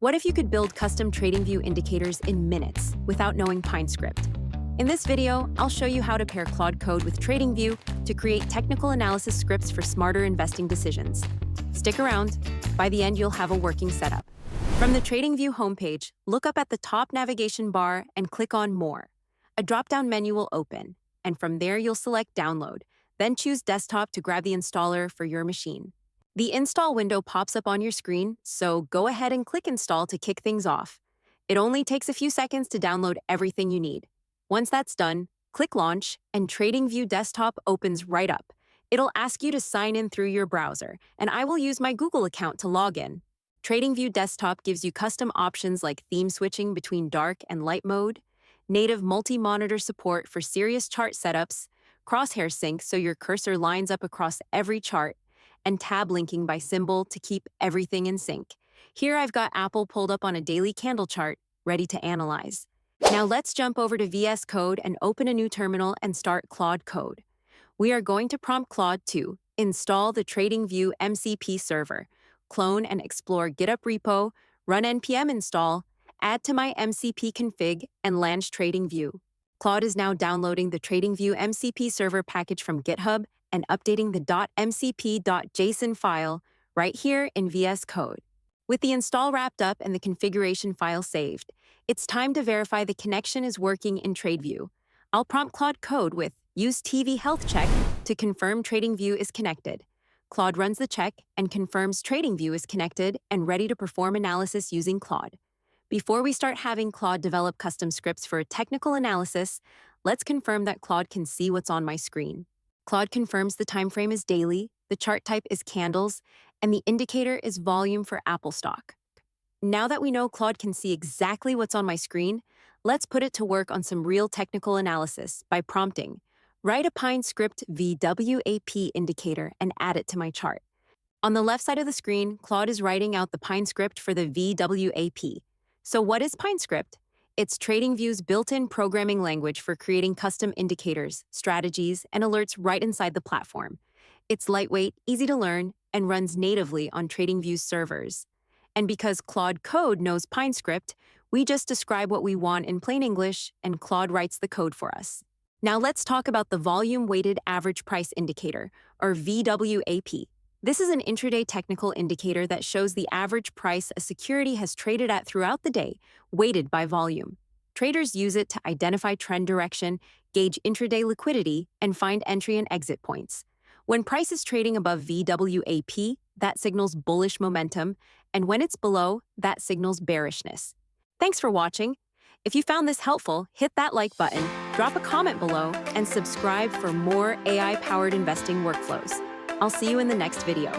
What if you could build custom TradingView indicators in minutes without knowing PineScript? In this video, I'll show you how to pair Claude Code with TradingView to create technical analysis scripts for smarter investing decisions. Stick around. By the end, you'll have a working setup. From the TradingView homepage, look up at the top navigation bar and click on More. A drop-down menu will open, and from there you'll select Download, then choose Desktop to grab the installer for your machine. The install window pops up on your screen, so go ahead and click Install to kick things off. It only takes a few seconds to download everything you need. Once that's done, click Launch, and TradingView Desktop opens right up. It'll ask you to sign in through your browser, and I will use my Google account to log in. TradingView Desktop gives you custom options like theme switching between dark and light mode, native multi-monitor support for serious chart setups, crosshair sync so your cursor lines up across every chart, and tab linking by symbol to keep everything in sync. Here I've got Apple pulled up on a daily candle chart, ready to analyze. Now let's jump over to VS Code and open a new terminal and start Claude Code. We are going to prompt Claude to install the TradingView MCP server, clone and explore GitHub repo, run npm install, add to my MCP config, and launch TradingView. Claude is now downloading the TradingView MCP server package from GitHub and updating the .mcp.json file right here in VS Code. With the install wrapped up and the configuration file saved, it's time to verify the connection is working in TradingView. I'll prompt Claude Code with Use TV Health Check to confirm TradingView is connected. Claude runs the check and confirms TradingView is connected and ready to perform analysis using Claude. Before we start having Claude develop custom scripts for technical analysis, let's confirm that Claude can see what's on my screen. Claude confirms the time frame is daily, the chart type is candles, and the indicator is volume for Apple stock. Now that we know Claude can see exactly what's on my screen, let's put it to work on some real technical analysis by prompting, write a PineScript VWAP indicator and add it to my chart. On the left side of the screen, Claude is writing out the PineScript for the VWAP. So what is PineScript? It's TradingView's built-in programming language for creating custom indicators, strategies, and alerts right inside the platform. It's lightweight, easy to learn, and runs natively on TradingView's servers. And because Claude Code knows PineScript, we just describe what we want in plain English, and Claude writes the code for us. Now let's talk about the Volume-Weighted Average Price Indicator, or VWAP. This is an intraday technical indicator that shows the average price a security has traded at throughout the day, weighted by volume. Traders use it to identify trend direction, gauge intraday liquidity, and find entry and exit points. When price is trading above VWAP, that signals bullish momentum, and when it's below, that signals bearishness. Thanks for watching. If you found this helpful, hit that like button, drop a comment below, and subscribe for more AI-powered investing workflows. I'll see you in the next video.